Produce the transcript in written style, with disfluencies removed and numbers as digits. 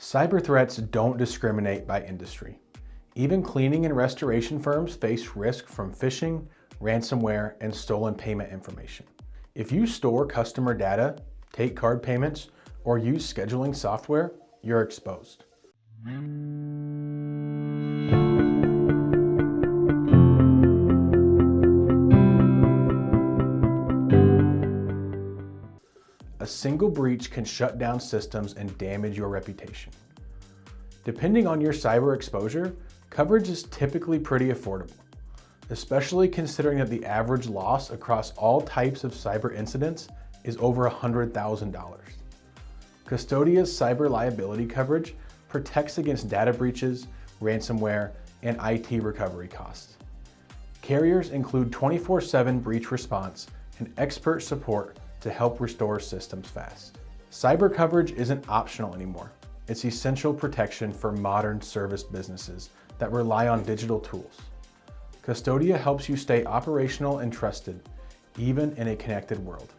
Cyber threats don't discriminate by industry. Even cleaning and restoration firms face risk from phishing, ransomware, and stolen payment information. If you store customer data, take card payments, or use scheduling software, you're exposed. A single breach can shut down systems and damage your reputation. Depending on your cyber exposure, coverage is typically pretty affordable, especially considering that the average loss across all types of cyber incidents is over $100,000. Custodia's cyber liability coverage protects against data breaches, ransomware, and IT recovery costs. Carriers include 24/7 breach response and expert support to help restore systems fast. Cyber coverage isn't optional anymore. It's essential protection for modern service businesses that rely on digital tools. Custodia helps you stay operational and trusted, even in a connected world.